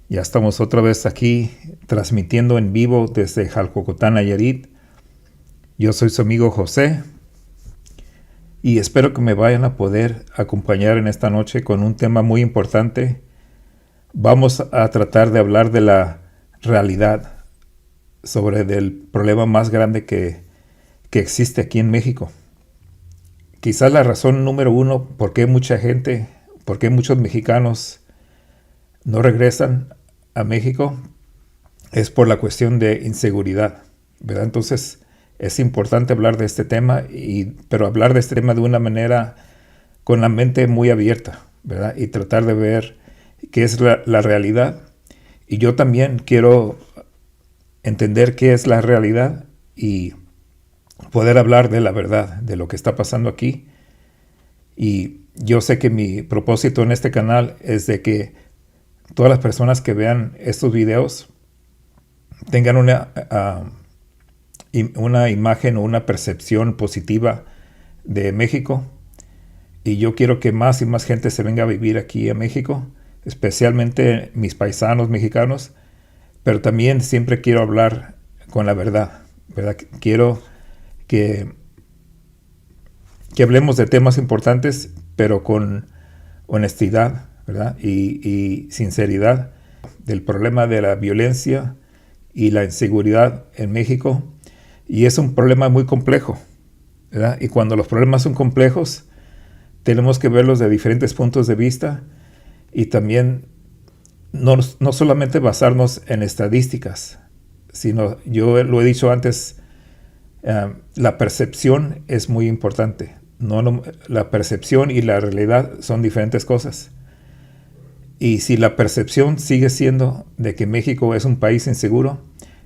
Ya estamos otra vez aquí transmitiendo en vivo desde Jalcocotán, Nayarit. Yo soy su amigo José y espero que me vayan a poder acompañar en esta noche con un tema muy importante. Vamos a tratar de hablar de la realidad sobre el problema más grande que existe aquí en México. Quizás la razón número uno por qué muchos mexicanos no regresan a México es por la cuestión de inseguridad, ¿verdad? Entonces es importante hablar de este tema, pero hablar de este tema de una manera con la mente muy abierta, ¿verdad? Y tratar de ver qué es la realidad. Y yo también quiero entender qué es la realidad y poder hablar de la verdad, de lo que está pasando aquí. Y yo sé que mi propósito en este canal es de que todas las personas que vean estos videos tengan una imagen o una percepción positiva de México. Y yo quiero que más y más gente se venga a vivir aquí a México, especialmente mis paisanos mexicanos, pero también siempre quiero hablar con la verdad, ¿verdad? Quiero que, que hablemos de temas importantes, pero con honestidad, ¿verdad? Y sinceridad del problema de la violencia y la inseguridad en México. Y es un problema muy complejo, ¿verdad? Y cuando los problemas son complejos, tenemos que verlos de diferentes puntos de vista y también no solamente basarnos en estadísticas, sino, yo lo he dicho antes, la percepción es muy importante. La percepción y la realidad son diferentes cosas. Y si la percepción sigue siendo de que México es un país inseguro,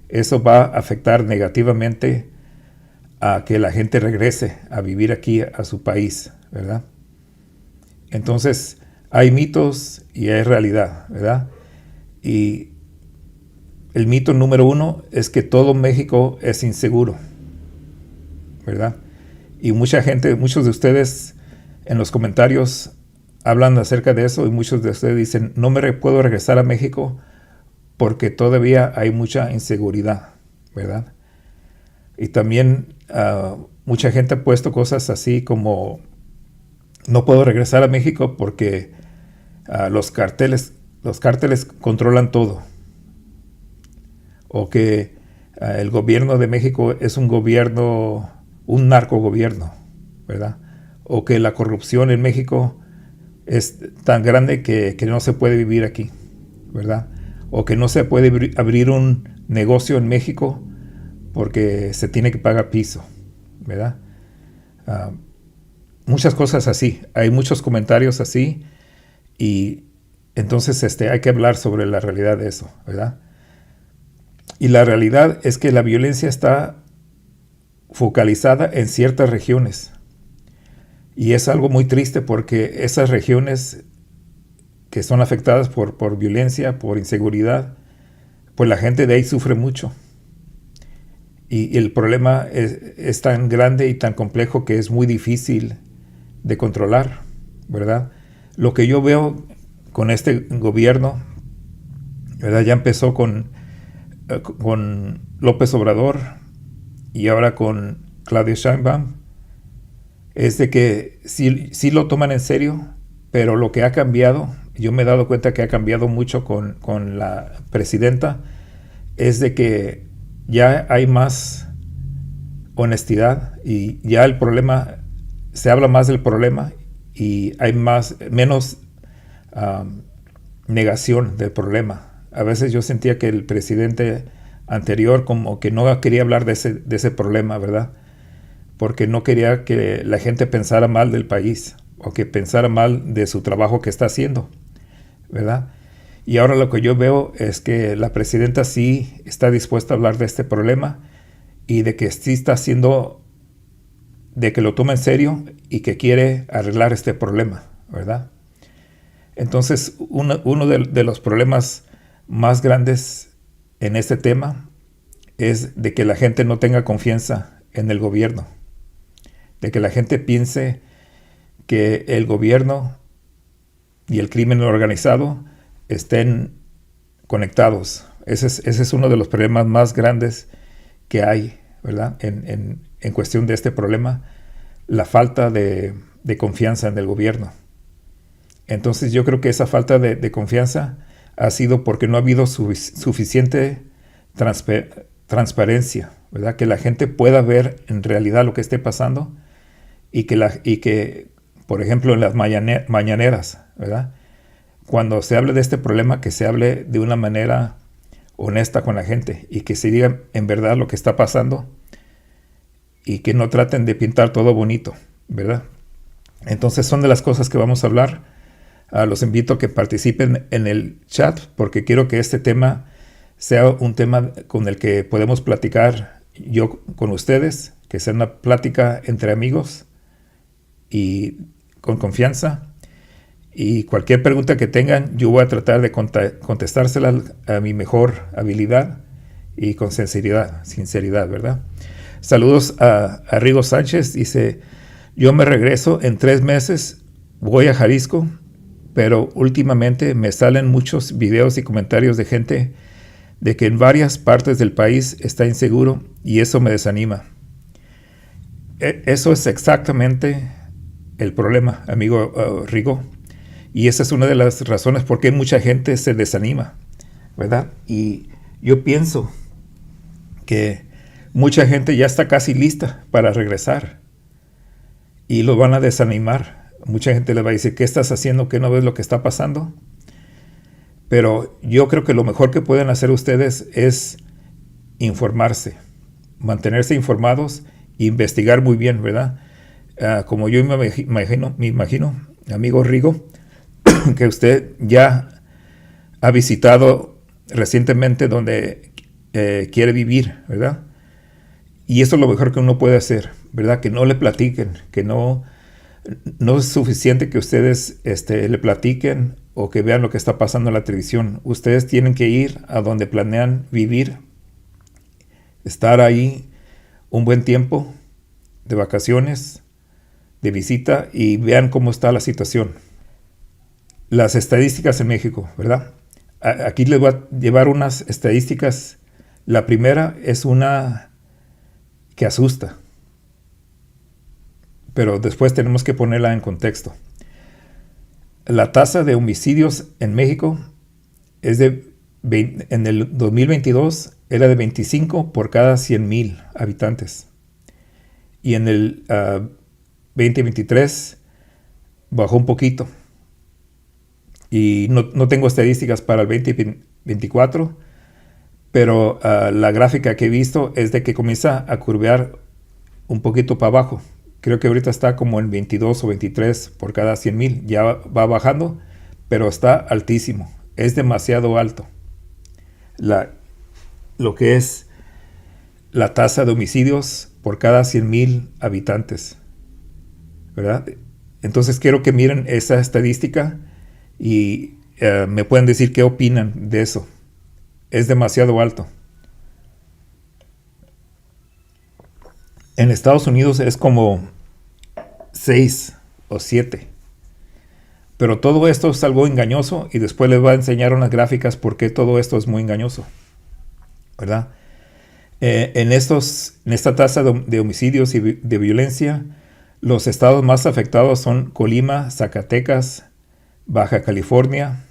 eso va a afectar negativamente a que la gente regrese a vivir aquí a su país, ¿verdad? Entonces, hay mitos y hay realidad, ¿verdad? Y el mito número uno es que todo México es inseguro, ¿verdad? Y muchos de ustedes en los comentarios hablan acerca de eso y muchos de ustedes dicen, no me puedo regresar a México porque todavía hay mucha inseguridad, ¿verdad? Y también mucha gente ha puesto cosas así como, no puedo regresar a México porque los cárteles controlan todo. O que el gobierno de México es un narcogobierno, ¿verdad? O que la corrupción en México es tan grande que no se puede vivir aquí, ¿verdad? O que no se puede abrir un negocio en México porque se tiene que pagar piso, ¿verdad? Uh, Muchas cosas así, hay muchos comentarios así y entonces hay que hablar sobre la realidad de eso, ¿verdad? Y la realidad es que la violencia está focalizada en ciertas regiones. Y es algo muy triste porque esas regiones que son afectadas por violencia, por inseguridad, pues la gente de ahí sufre mucho. Y el problema es tan grande y tan complejo que es muy difícil de controlar, ¿verdad? Lo que yo veo con este gobierno, ¿verdad? Ya empezó con López Obrador y ahora con Claudia Sheinbaum, es de que sí lo toman en serio, pero lo que ha cambiado, yo me he dado cuenta que ha cambiado mucho con la presidenta, es de que ya hay más honestidad y ya el problema, se habla más del problema y hay menos negación del problema. A veces yo sentía que el presidente anterior como que no quería hablar de ese problema, ¿verdad? Porque no quería que la gente pensara mal del país o que pensara mal de su trabajo que está haciendo, ¿verdad? Y ahora lo que yo veo es que la presidenta sí está dispuesta a hablar de este problema y de que sí está haciendo, de que lo toma en serio y que quiere arreglar este problema, ¿verdad? Entonces, uno de los problemas más grandes en este tema es de que la gente no tenga confianza en el gobierno, de que la gente piense que el gobierno y el crimen organizado estén conectados. Ese es uno de los problemas más grandes que hay, ¿verdad? En cuestión de este problema, la falta de confianza en el gobierno. Entonces yo creo que esa falta de confianza ha sido porque no ha habido suficiente transparencia, ¿verdad? Que la gente pueda ver en realidad lo que esté pasando y que por ejemplo, en las mañaneras, ¿verdad? Cuando se hable de este problema, que se hable de una manera honesta con la gente y que se diga en verdad lo que está pasando y que no traten de pintar todo bonito, ¿verdad? Entonces son de las cosas que vamos a hablar. Los invito a que participen en el chat porque quiero que este tema sea un tema con el que podemos platicar yo con ustedes, que sea una plática entre amigos y con confianza. Y cualquier pregunta que tengan, yo voy a tratar de contestársela a mi mejor habilidad y con sinceridad, ¿verdad? Saludos a Rigo Sánchez, dice, yo me regreso en 3 meses, voy a Jalisco, pero últimamente me salen muchos videos y comentarios de gente de que en varias partes del país está inseguro y eso me desanima. Eso es exactamente el problema, amigo Rigo. Y esa es una de las razones por qué mucha gente se desanima, ¿verdad? Y yo pienso que mucha gente ya está casi lista para regresar y lo van a desanimar. Mucha gente le va a decir, ¿qué estás haciendo? ¿Qué no ves lo que está pasando? Pero yo creo que lo mejor que pueden hacer ustedes es informarse, mantenerse informados e investigar muy bien, ¿verdad? Como yo me imagino, amigo Rigo, que usted ya ha visitado recientemente donde quiere vivir, ¿verdad? Y eso es lo mejor que uno puede hacer, ¿verdad? Que no le platiquen, que no es suficiente que ustedes le platiquen o que vean lo que está pasando en la televisión. Ustedes tienen que ir a donde planean vivir, estar ahí un buen tiempo de vacaciones, de visita y vean cómo está la situación. Las estadísticas en México, ¿verdad? Aquí les voy a llevar unas estadísticas. La primera es una que asusta, pero después tenemos que ponerla en contexto. La tasa de homicidios en México en el 2022 era de 25 por cada 100,000 habitantes. Y en el 2023 bajó un poquito. Y no tengo estadísticas para el 2024, pero la gráfica que he visto es de que comienza a curvear un poquito para abajo. Creo que ahorita está como en 22 o 23 por cada 100,000. Ya va bajando, pero está altísimo. Es demasiado alto. Lo que es la tasa de homicidios por cada 100,000 habitantes, ¿verdad? Entonces quiero que miren esa estadística y me pueden decir qué opinan de eso. Es demasiado alto. En Estados Unidos es como 6 o 7. Pero todo esto es algo engañoso y después les voy a enseñar unas gráficas por qué todo esto es muy engañoso, ¿verdad? En esta tasa de homicidios y de violencia, los estados más afectados son Colima, Zacatecas, Baja California.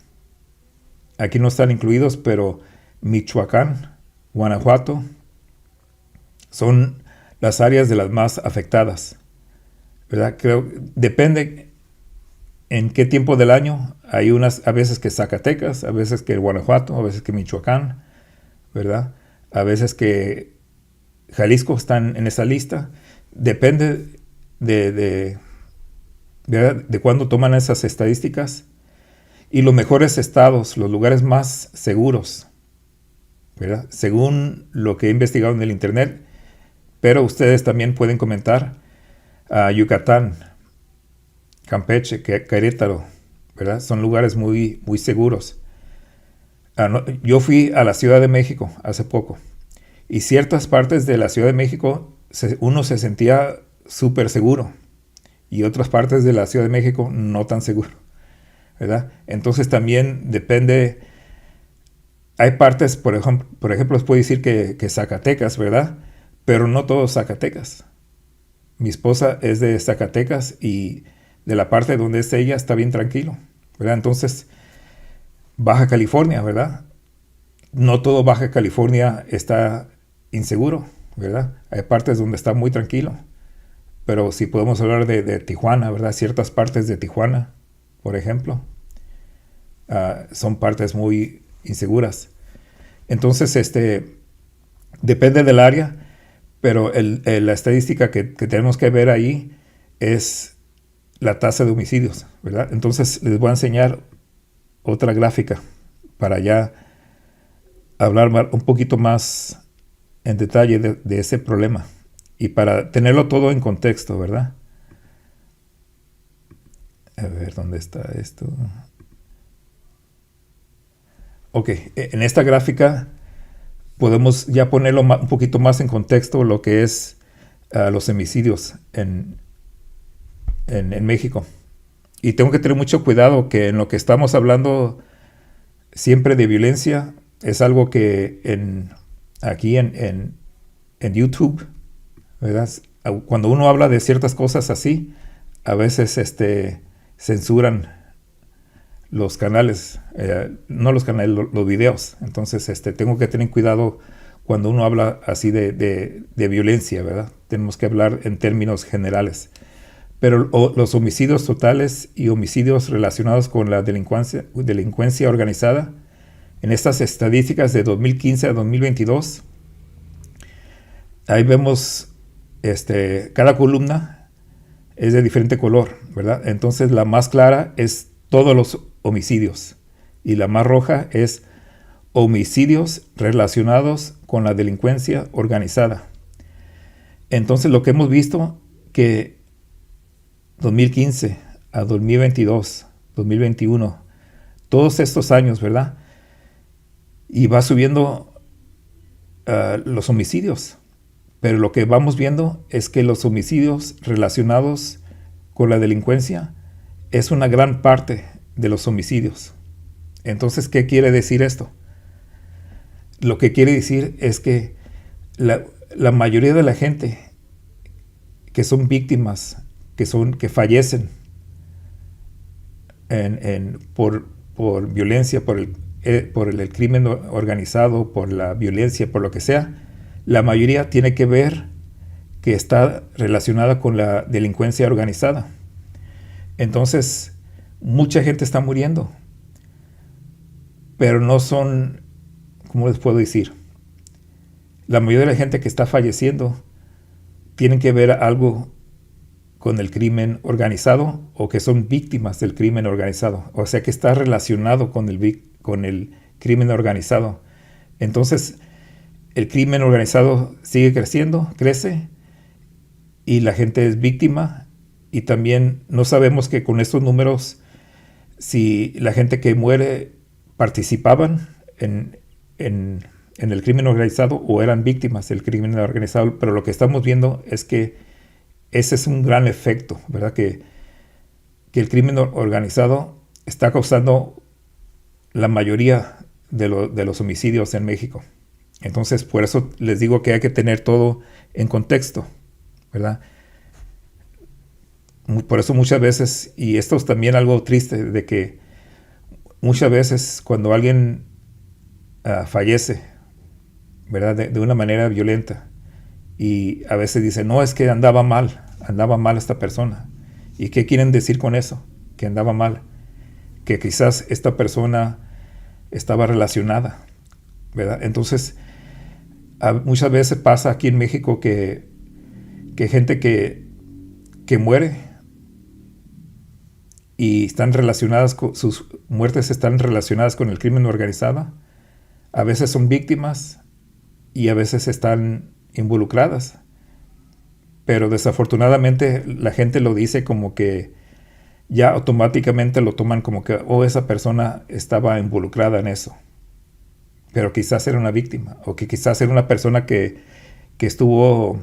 Aquí no están incluidos, pero Michoacán, Guanajuato, son las áreas de las más afectadas, ¿verdad? Depende en qué tiempo del año. Hay a veces que Zacatecas, a veces que Guanajuato, a veces que Michoacán, ¿verdad? A veces que Jalisco están en esa lista. Depende de cuándo toman esas estadísticas. Y los mejores estados, los lugares más seguros, ¿verdad? Según lo que he investigado en el internet, pero ustedes también pueden comentar Yucatán, Campeche, Querétaro, ¿verdad? Son lugares muy, muy seguros. Yo fui a la Ciudad de México hace poco y ciertas partes de la Ciudad de México uno se sentía súper seguro y otras partes de la Ciudad de México no tan seguro, ¿verdad? Entonces también depende hay partes, por ejemplo, les puedo decir que Zacatecas, ¿verdad? Pero no todo Zacatecas. Mi esposa es de Zacatecas y de la parte donde es ella está bien tranquilo, ¿verdad? Entonces, Baja California, ¿verdad? No todo Baja California está inseguro, ¿verdad? Hay partes donde está muy tranquilo. Pero si podemos hablar de Tijuana, ¿verdad? Ciertas partes de Tijuana, por ejemplo, son partes muy inseguras. Entonces, depende del área, pero la estadística que tenemos que ver ahí es la tasa de homicidios, ¿verdad? Entonces, les voy a enseñar otra gráfica para ya hablar un poquito más en detalle de ese problema y para tenerlo todo en contexto, ¿verdad? A ver, ¿dónde está esto? Ok, en esta gráfica podemos ya ponerlo un poquito más en contexto lo que es los homicidios en México. Y tengo que tener mucho cuidado que en lo que estamos hablando siempre de violencia es algo que aquí en YouTube, ¿verdad? Cuando uno habla de ciertas cosas así, a veces censuran los canales, no los canales, los videos. Entonces tengo que tener cuidado cuando uno habla así de violencia, ¿verdad? Tenemos que hablar en términos generales. Pero los homicidios totales y homicidios relacionados con la delincuencia organizada, en estas estadísticas de 2015 a 2022, ahí vemos cada columna es de diferente color, ¿verdad? Entonces la más clara es todos los homicidios y la más roja es homicidios relacionados con la delincuencia organizada. Entonces lo que hemos visto que 2015 a 2022, 2021, todos estos años, ¿verdad? Y va subiendo los homicidios. Pero lo que vamos viendo es que los homicidios relacionados con la delincuencia es una gran parte de los homicidios. Entonces, ¿qué quiere decir esto? Lo que quiere decir es que la mayoría de la gente que son víctimas, que fallecen por violencia, por el crimen organizado, por la violencia, por lo que sea, la mayoría tiene que ver que está relacionada con la delincuencia organizada. Entonces, mucha gente está muriendo, pero no son, ¿cómo les puedo decir? La mayoría de la gente que está falleciendo tienen que ver algo con el crimen organizado o que son víctimas del crimen organizado. O sea, que está relacionado con el crimen organizado. Entonces, el crimen organizado sigue creciendo, crece, y la gente es víctima. Y también no sabemos que con estos números, si la gente que muere participaban en el crimen organizado o eran víctimas del crimen organizado. Pero lo que estamos viendo es que ese es un gran efecto, ¿verdad? Que el crimen organizado está causando la mayoría de los homicidios en México. Entonces, por eso les digo que hay que tener todo en contexto, ¿verdad? Por eso muchas veces, y esto es también algo triste, de que muchas veces cuando alguien fallece, ¿verdad? De una manera violenta, y a veces dicen, no, es que andaba mal esta persona. ¿Y qué quieren decir con eso? Que andaba mal. Que quizás esta persona estaba relacionada, ¿verdad? Entonces, muchas veces pasa aquí en México que gente que muere y están relacionadas sus muertes están relacionadas con el crimen organizado, a veces son víctimas y a veces están involucradas, pero desafortunadamente la gente lo dice como que ya automáticamente lo toman como que esa persona estaba involucrada en eso, pero quizás era una víctima, o que quizás era una persona que estuvo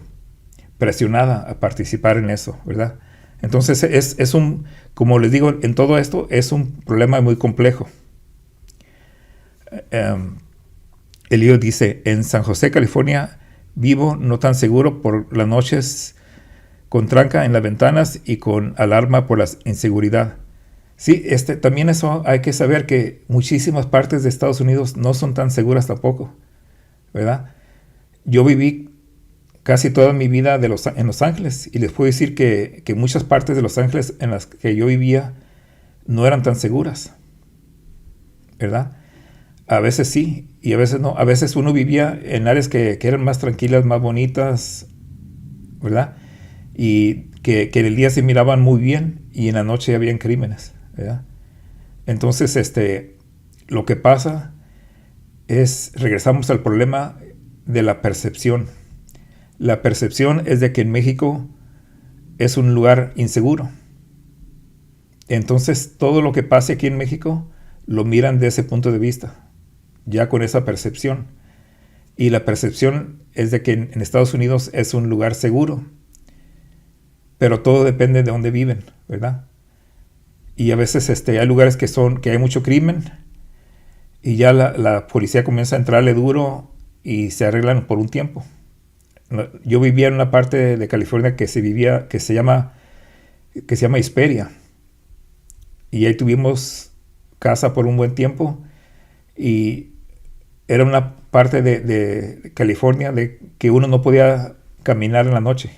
presionada a participar en eso, ¿verdad? Entonces como les digo, en todo esto es un problema muy complejo. Elío dice, en San José, California, vivo no tan seguro por las noches con tranca en las ventanas y con alarma por la inseguridad. Sí, también eso hay que saber que muchísimas partes de Estados Unidos no son tan seguras tampoco, ¿verdad? Yo viví casi toda mi vida en Los Ángeles y les puedo decir que muchas partes de Los Ángeles en las que yo vivía no eran tan seguras, ¿verdad? A veces sí y a veces no. A veces uno vivía en áreas que eran más tranquilas, más bonitas, ¿verdad? Y que en el día se miraban muy bien y en la noche habían crímenes, ¿verdad? Entonces, lo que pasa es, regresamos al problema de la percepción. La percepción es de que en México es un lugar inseguro. Entonces, todo lo que pase aquí en México lo miran de ese punto de vista, ya con esa percepción. Y la percepción es de que en Estados Unidos es un lugar seguro. Pero todo depende de dónde viven, ¿verdad? Y a veces hay lugares que hay mucho crimen y ya la policía comienza a entrarle duro y se arreglan por un tiempo. Yo vivía en una parte de California que se llama Hesperia, y ahí tuvimos casa por un buen tiempo y era una parte de California de que uno no podía caminar en la noche,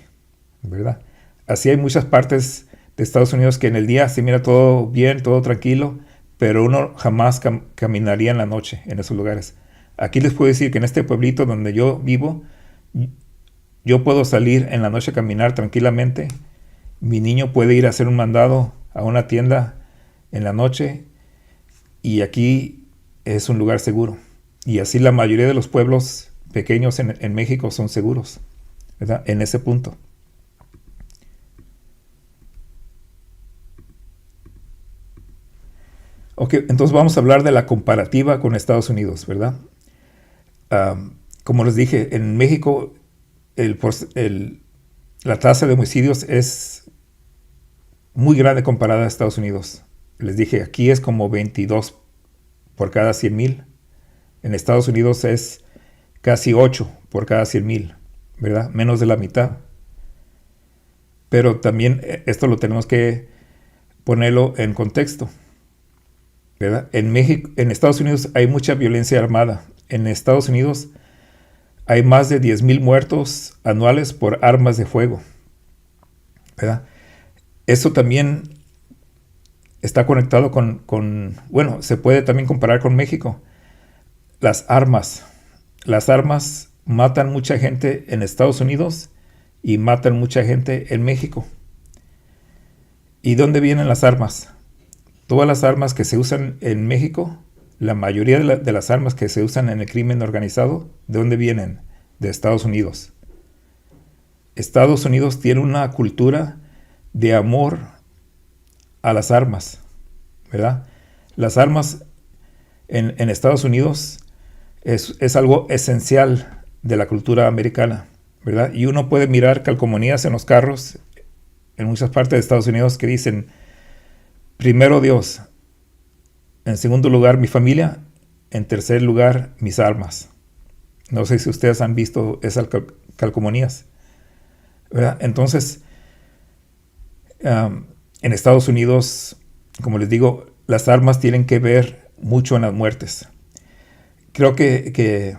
¿verdad? Así hay muchas partes de Estados Unidos que en el día se mira todo bien, todo tranquilo, pero uno jamás caminaría en la noche en esos lugares. Aquí les puedo decir que en este pueblito donde yo vivo, yo puedo salir en la noche a caminar tranquilamente. Mi niño puede ir a hacer un mandado a una tienda en la noche y aquí es un lugar seguro. Y así la mayoría de los pueblos pequeños en México son seguros, ¿verdad? En ese punto. Ok, entonces vamos a hablar de la comparativa con Estados Unidos, ¿verdad? Como les dije, en México la tasa de homicidios es muy grande comparada a Estados Unidos. Les dije, aquí es como 22 por cada 100,000. En Estados Unidos es casi 8 por cada 100,000, ¿verdad? Menos de la mitad. Pero también esto lo tenemos que ponerlo en contexto, ¿verdad? En Estados Unidos hay mucha violencia armada. En Estados Unidos hay más de 10,000 muertos anuales por armas de fuego, ¿verdad? Eso también está conectado bueno, se puede también comparar con México. Las armas matan mucha gente en Estados Unidos y matan mucha gente en México. ¿Y dónde vienen las armas? Todas las armas que se usan en México, la mayoría de las armas que se usan en el crimen organizado, ¿de dónde vienen? De Estados Unidos. Estados Unidos tiene una cultura de amor a las armas, ¿verdad? Las armas en Estados Unidos es algo esencial de la cultura americana, ¿verdad? Y uno puede mirar calcomanías en los carros en muchas partes de Estados Unidos que dicen: primero Dios, en segundo lugar mi familia, en tercer lugar mis armas. No sé si ustedes han visto esas calcomanías, ¿verdad? Entonces, en Estados Unidos, como les digo, las armas tienen que ver mucho en las muertes. Creo que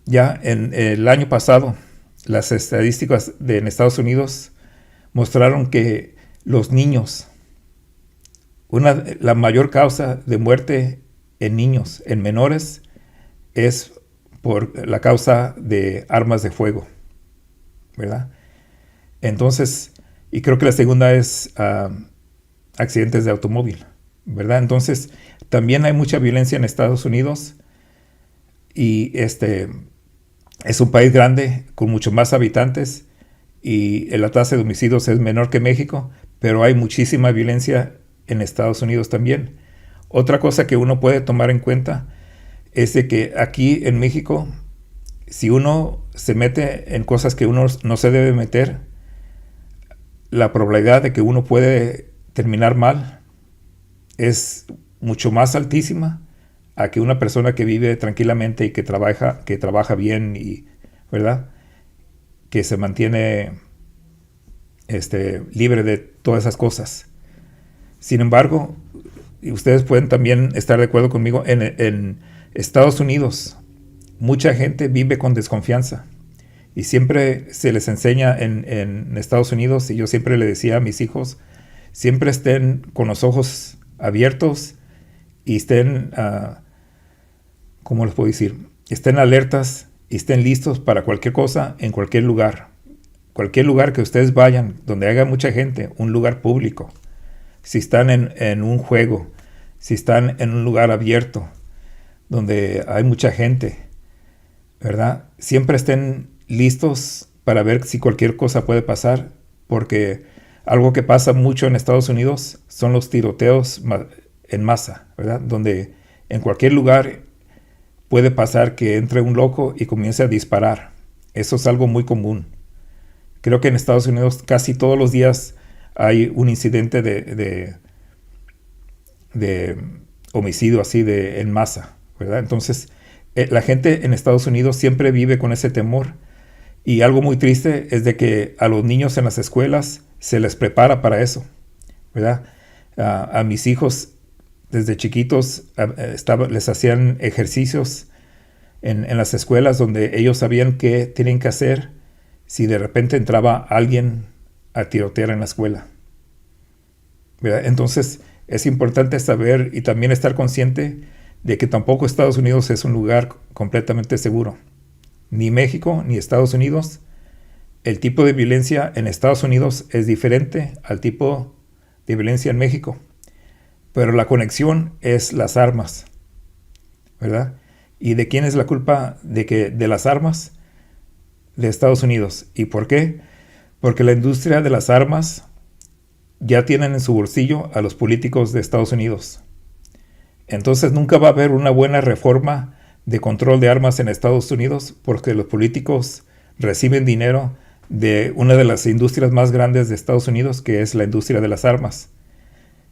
ya en el año pasado las estadísticas en Estados Unidos mostraron que los niños, la mayor causa de muerte en niños, en menores, es por la causa de armas de fuego, ¿verdad? Entonces, y creo que la segunda es accidentes de automóvil, ¿verdad? Entonces, también hay mucha violencia en Estados Unidos y es un país grande con mucho más habitantes y la tasa de homicidios es menor que México, pero hay muchísima violencia en Estados Unidos también. Otra cosa que uno puede tomar en cuenta es de que aquí en México, si uno se mete en cosas que uno no se debe meter, la probabilidad de que uno puede terminar mal es mucho más altísima a que una persona que vive tranquilamente y que trabaja bien y, ¿verdad? Que se mantiene libre de todas esas cosas. Sin embargo, y ustedes pueden también estar de acuerdo conmigo, en Estados Unidos mucha gente vive con desconfianza. Y siempre se les enseña en Estados Unidos, y yo siempre le decía a mis hijos, siempre estén con los ojos abiertos y estén, ¿cómo les puedo decir? Estén alertas y estén listos para cualquier cosa en cualquier lugar. Cualquier lugar que ustedes vayan, donde haya mucha gente, un lugar público. Si están en un juego, si están en un lugar abierto, donde hay mucha gente, ¿verdad? Siempre estén listos para ver si cualquier cosa puede pasar, porque algo que pasa mucho en Estados Unidos son los tiroteos en masa, ¿verdad? Donde en cualquier lugar puede pasar que entre un loco y comience a disparar. Eso es algo muy común. Creo que en Estados Unidos casi todos los días hay un incidente de homicidio así en masa, ¿verdad? Entonces, la gente en Estados Unidos siempre vive con ese temor. Y algo muy triste es de que a los niños en las escuelas se les prepara para eso, ¿verdad? A mis hijos desde chiquitos les hacían ejercicios en las escuelas donde ellos sabían qué tienen que hacer si de repente entraba alguien a tirotear en la escuela, ¿verdad? Entonces es importante saber y también estar consciente de que tampoco Estados Unidos es un lugar completamente seguro. Ni México ni Estados Unidos. El tipo de violencia en Estados Unidos es diferente al tipo de violencia en México. Pero la conexión es las armas, ¿verdad? ¿Y de quién es la culpa de las armas? De Estados Unidos. ¿Y por qué? Porque la industria de las armas ya tienen en su bolsillo a los políticos de Estados Unidos. Entonces nunca va a haber una buena reforma de control de armas en Estados Unidos porque los políticos reciben dinero de una de las industrias más grandes de Estados Unidos, que es la industria de las armas.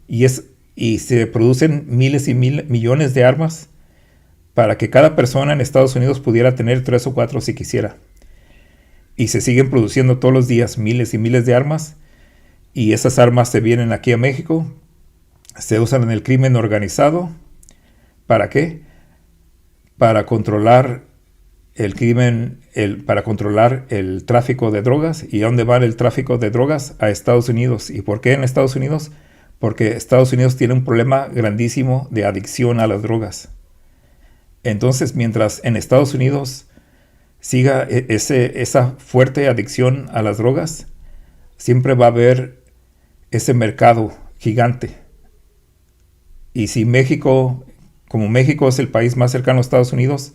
Y se producen miles y millones de armas para que cada persona en Estados Unidos pudiera tener 3 o 4 si quisiera. Y se siguen produciendo todos los días miles y miles de armas, y esas armas se vienen aquí a México, se usan en el crimen organizado. ¿Para qué? Para controlar el crimen, para controlar el tráfico de drogas. ¿Y a dónde va el tráfico de drogas? A Estados Unidos. ¿Y por qué en Estados Unidos? Porque Estados Unidos tiene un problema grandísimo de adicción a las drogas. Entonces, mientras en Estados Unidos siga esa fuerte adicción a las drogas, siempre va a haber ese mercado gigante. Y si como México es el país más cercano a Estados Unidos,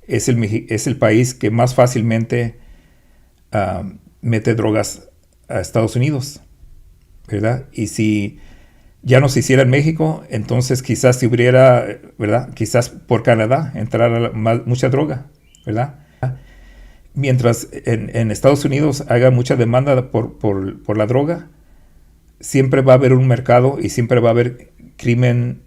es el país que más fácilmente mete drogas a Estados Unidos, ¿verdad? Y si ya no se hiciera en México, entonces quizás si hubiera, ¿verdad? Quizás por Canadá entrara mucha droga, ¿verdad? Mientras en Estados Unidos haga mucha demanda por la droga, siempre va a haber un mercado y siempre va a haber crimen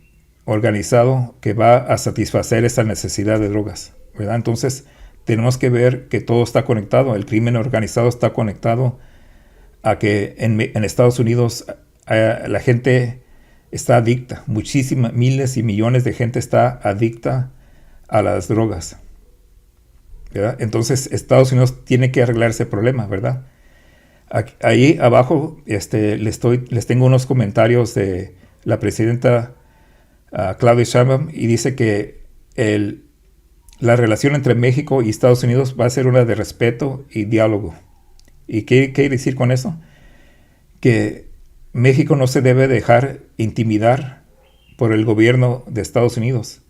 organizado que va a satisfacer esa necesidad de drogas, ¿verdad? Entonces tenemos que ver que todo está conectado. El crimen organizado está conectado a que en Estados Unidos la gente está adicta. Miles y millones de gente está adicta a las drogas, ¿verdad? Entonces Estados Unidos tiene que arreglar ese problema, ¿verdad? Ahí abajo les tengo unos comentarios de la presidenta Claudia Sheinbaum, y dice que la relación entre México y Estados Unidos va a ser una de respeto y diálogo. ¿Y qué quiere decir con eso? Que México no se debe dejar intimidar por el gobierno de Estados Unidos.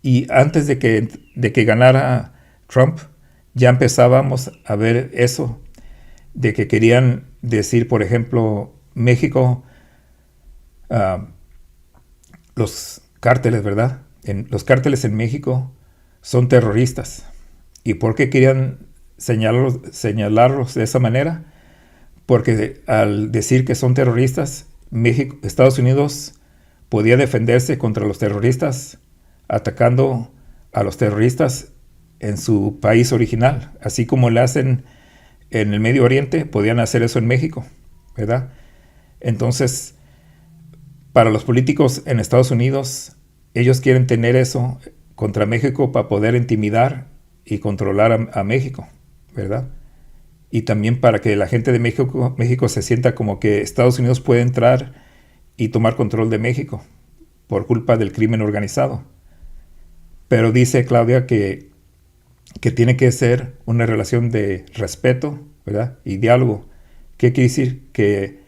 Y antes de que ganara Trump, ya empezábamos a ver eso, de que querían decir, por ejemplo, México, los cárteles, ¿verdad? Los cárteles en México son terroristas. ¿Y por qué querían señalarlos de esa manera? Porque al decir que son terroristas, Estados Unidos podía defenderse contra los terroristas atacando a los terroristas en su país original. Así como le hacen en el Medio Oriente, podían hacer eso en México, ¿verdad? Entonces, para los políticos en Estados Unidos, ellos quieren tener eso contra México para poder intimidar y controlar a México, ¿verdad? Y también para que la gente de México se sienta como que Estados Unidos puede entrar y tomar control de México por culpa del crimen organizado. Pero dice Claudia que tiene que ser una relación de respeto, ¿verdad? Y diálogo. ¿Qué quiere decir? Que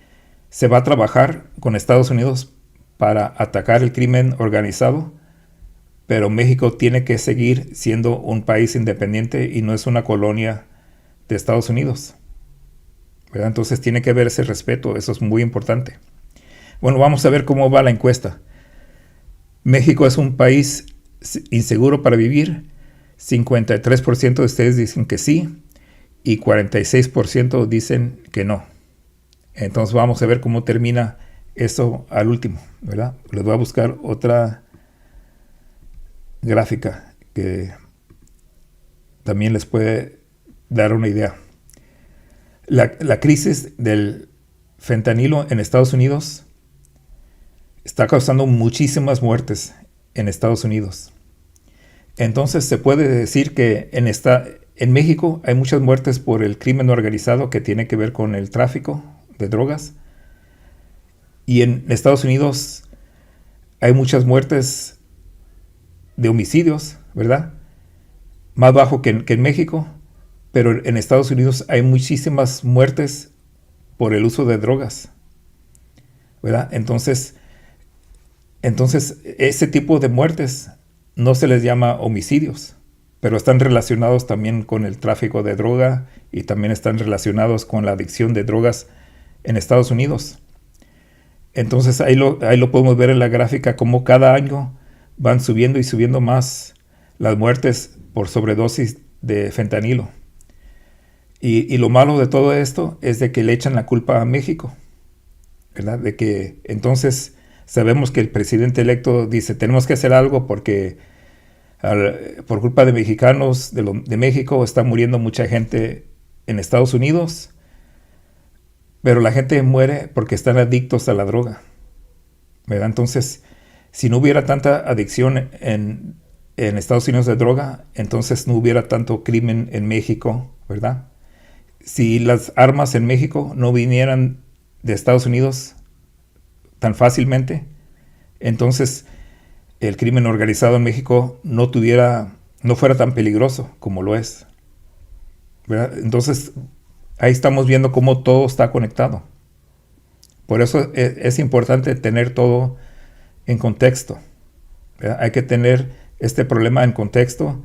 se va a trabajar con Estados Unidos para atacar el crimen organizado, pero México tiene que seguir siendo un país independiente y no es una colonia de Estados Unidos, ¿verdad? Entonces tiene que haber ese respeto, eso es muy importante. Bueno, vamos a ver cómo va la encuesta. México es un país inseguro para vivir. 53% de ustedes dicen que sí y 46% dicen que no. Entonces vamos a ver cómo termina eso al último, ¿verdad? Les voy a buscar otra gráfica que también les puede dar una idea. La crisis del fentanilo en Estados Unidos está causando muchísimas muertes en Estados Unidos. Entonces se puede decir que en México hay muchas muertes por el crimen organizado que tiene que ver con el tráfico de drogas. Y en Estados Unidos hay muchas muertes de homicidios, ¿verdad? Más bajo que en México, pero en Estados Unidos hay muchísimas muertes por el uso de drogas, ¿verdad? Entonces ese tipo de muertes no se les llama homicidios, pero están relacionados también con el tráfico de droga y también están relacionados con la adicción de drogas en Estados Unidos. Entonces ahí lo podemos ver en la gráfica como cada año van subiendo y subiendo más las muertes por sobredosis de fentanilo. Y lo malo de todo esto es de que le echan la culpa a México, ¿verdad? De que entonces sabemos que el presidente electo dice tenemos que hacer algo porque por culpa de mexicanos de México está muriendo mucha gente en Estados Unidos, pero la gente muere porque están adictos a la droga, ¿verdad? Entonces, si no hubiera tanta adicción en Estados Unidos de droga, entonces no hubiera tanto crimen en México, ¿verdad? Si las armas en México no vinieran de Estados Unidos tan fácilmente, entonces el crimen organizado en México no fuera tan peligroso como lo es, ¿verdad? Entonces ahí estamos viendo cómo todo está conectado. Por eso es importante tener todo en contexto, ¿verdad? Hay que tener este problema en contexto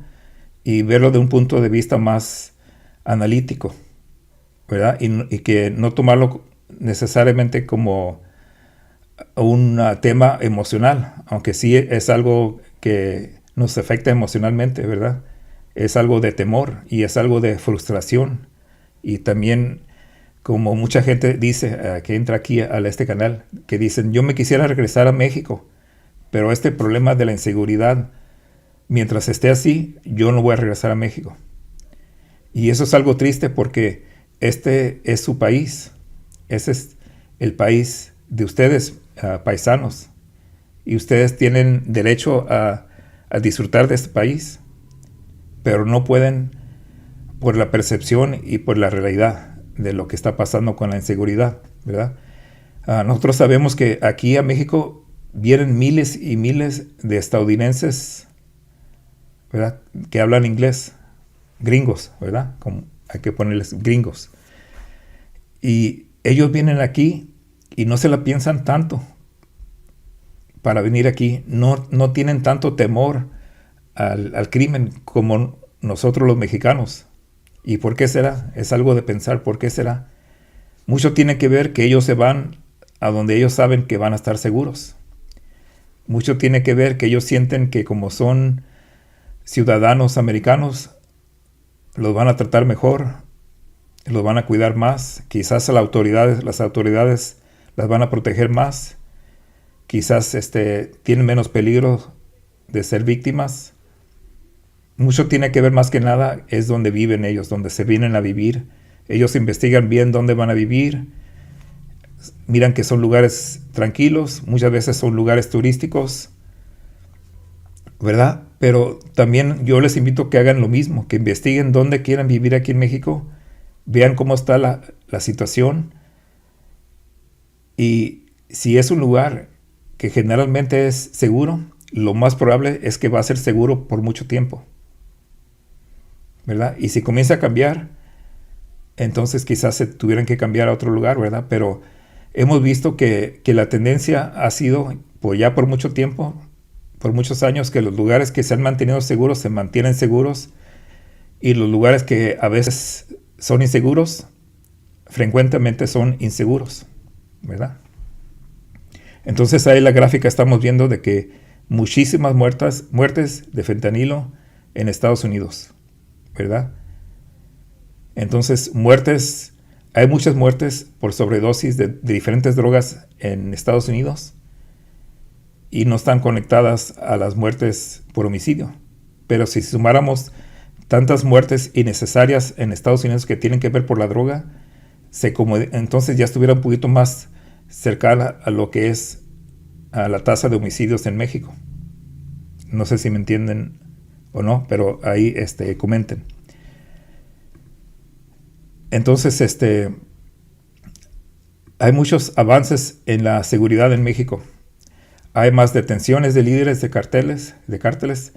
y verlo de un punto de vista más analítico, ¿verdad? Y que no tomarlo necesariamente como un tema emocional, aunque sí es algo que nos afecta emocionalmente, ¿verdad? Es algo de temor y es algo de frustración. Y también, como mucha gente dice, que entra aquí a este canal, que dicen, yo me quisiera regresar a México, pero este problema de la inseguridad, mientras esté así, yo no voy a regresar a México. Y eso es algo triste porque este es su país. Ese es el país de ustedes, paisanos. Y ustedes tienen derecho a disfrutar de este país, pero no pueden por la percepción y por la realidad de lo que está pasando con la inseguridad, ¿verdad? Nosotros sabemos que aquí a México vienen miles y miles de estadounidenses, ¿verdad? Que hablan inglés, gringos, ¿verdad? Como hay que ponerles gringos. Y ellos vienen aquí y no se la piensan tanto para venir aquí. No tienen tanto temor al crimen como nosotros los mexicanos. ¿Y por qué será? Es algo de pensar, ¿por qué será? Mucho tiene que ver que ellos se van a donde ellos saben que van a estar seguros. Mucho tiene que ver que ellos sienten que como son ciudadanos americanos, los van a tratar mejor, los van a cuidar más, quizás las autoridades las van a proteger más, quizás tienen menos peligro de ser víctimas, mucho tiene que ver más que nada es donde viven ellos, donde se vienen a vivir. Ellos investigan bien dónde van a vivir, miran que son lugares tranquilos, muchas veces son lugares turísticos, ¿verdad? Pero también yo les invito a que hagan lo mismo, que investiguen dónde quieran vivir aquí en México, vean cómo está la situación, y si es un lugar que generalmente es seguro, lo más probable es que va a ser seguro por mucho tiempo, ¿verdad? Y si comienza a cambiar, entonces quizás se tuvieran que cambiar a otro lugar, ¿verdad? Pero hemos visto que la tendencia ha sido, pues ya por mucho tiempo, por muchos años, que los lugares que se han mantenido seguros se mantienen seguros, y los lugares que a veces son inseguros, frecuentemente son inseguros, ¿verdad? Entonces ahí en la gráfica estamos viendo de que muchísimas muertes de fentanilo en Estados Unidos, ¿verdad? Entonces hay muchas muertes por sobredosis de diferentes drogas en Estados Unidos, y no están conectadas a las muertes por homicidio. Pero si sumáramos tantas muertes innecesarias en Estados Unidos que tienen que ver por la droga, entonces ya estuviera un poquito más cercana a lo que es a la tasa de homicidios en México. No sé si me entienden o no, pero ahí comenten. Entonces, hay muchos avances en la seguridad en México. Hay más detenciones de líderes de cárteles.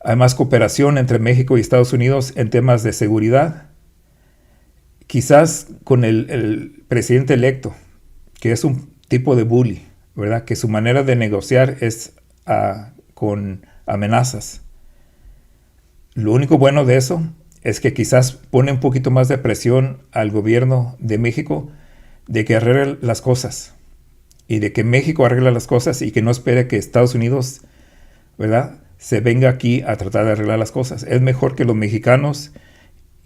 Hay más cooperación entre México y Estados Unidos en temas de seguridad. Quizás con el presidente electo, que es un tipo de bully, ¿verdad? Que su manera de negociar es con amenazas. Lo único bueno de eso es que quizás pone un poquito más de presión al gobierno de México de que arregle las cosas, y de que México arregle las cosas, y que no espere que Estados Unidos, ¿verdad?, se venga aquí a tratar de arreglar las cosas. Es mejor que los mexicanos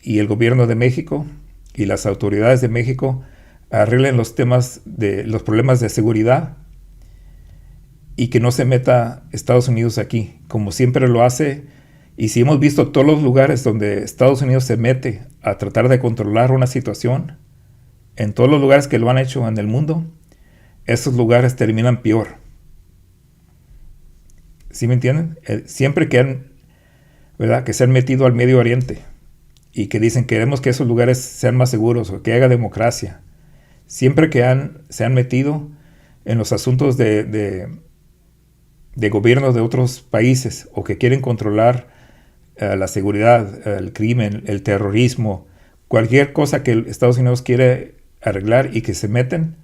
y el gobierno de México y las autoridades de México arreglen los problemas de seguridad, y que no se meta Estados Unidos aquí, como siempre lo hace. Y si hemos visto todos los lugares donde Estados Unidos se mete a tratar de controlar una situación, en todos los lugares que lo han hecho en el mundo, esos lugares terminan peor. ¿Sí me entienden? Siempre ¿verdad?, que se han metido al Medio Oriente y que dicen queremos que esos lugares sean más seguros o que haya democracia, siempre que se han metido en los asuntos de gobiernos de otros países, o que quieren controlar la seguridad, el crimen, el terrorismo, cualquier cosa que Estados Unidos quiere arreglar y que se meten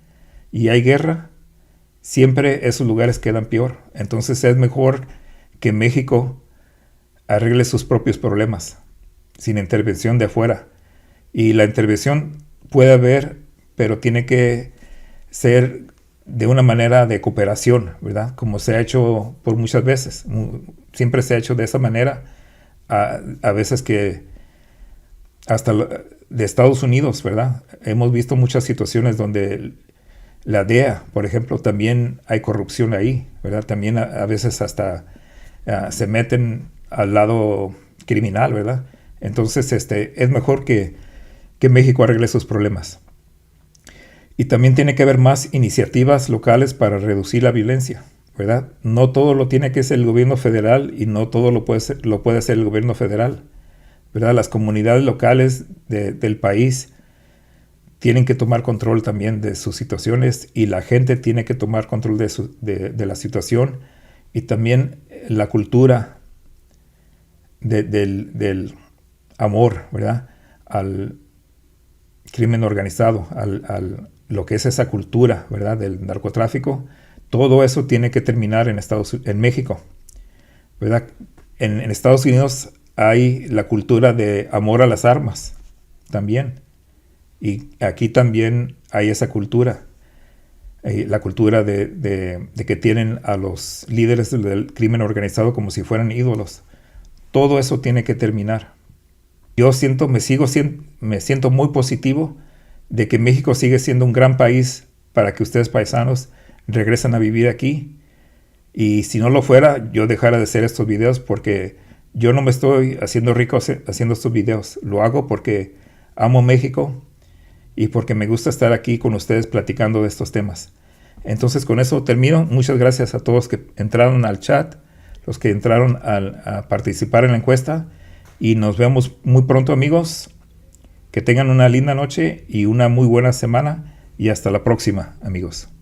y hay guerra, siempre esos lugares quedan peor. Entonces es mejor que México arregle sus propios problemas sin intervención de afuera. Y la intervención puede haber, pero tiene que ser de una manera de cooperación, ¿verdad? Como se ha hecho por muchas veces. Siempre se ha hecho de esa manera. A veces que hasta de Estados Unidos, ¿verdad? Hemos visto muchas situaciones donde la DEA, por ejemplo, también hay corrupción ahí, ¿verdad? También a veces hasta se meten al lado criminal, ¿verdad? Entonces es mejor que México arregle sus problemas. Y también tiene que haber más iniciativas locales para reducir la violencia, ¿verdad? No todo lo tiene que ser el gobierno federal, y no todo lo puede hacer el gobierno federal, ¿verdad? Las comunidades locales del país tienen que tomar control también de sus situaciones, y la gente tiene que tomar control de la situación, y también la cultura del amor, ¿verdad?, al crimen organizado, lo que es esa cultura, ¿verdad?, del narcotráfico. Todo eso tiene que terminar en México, ¿verdad? En Estados Unidos hay la cultura de amor a las armas también, y aquí también hay esa cultura, la cultura de que tienen a los líderes del crimen organizado como si fueran ídolos. Todo eso tiene que terminar. Me siento muy positivo de que México sigue siendo un gran país para que ustedes, paisanos, regresen a vivir aquí, Y si no lo fuera, yo dejara de hacer estos videos porque yo no me estoy haciendo rico haciendo estos videos. Lo hago porque amo México y porque me gusta estar aquí con ustedes platicando de estos temas. Entonces con eso termino. Muchas gracias a todos que entraron al chat, los que entraron a participar en la encuesta. Y nos vemos muy pronto, amigos. Que tengan una linda noche y una muy buena semana. Y hasta la próxima, amigos.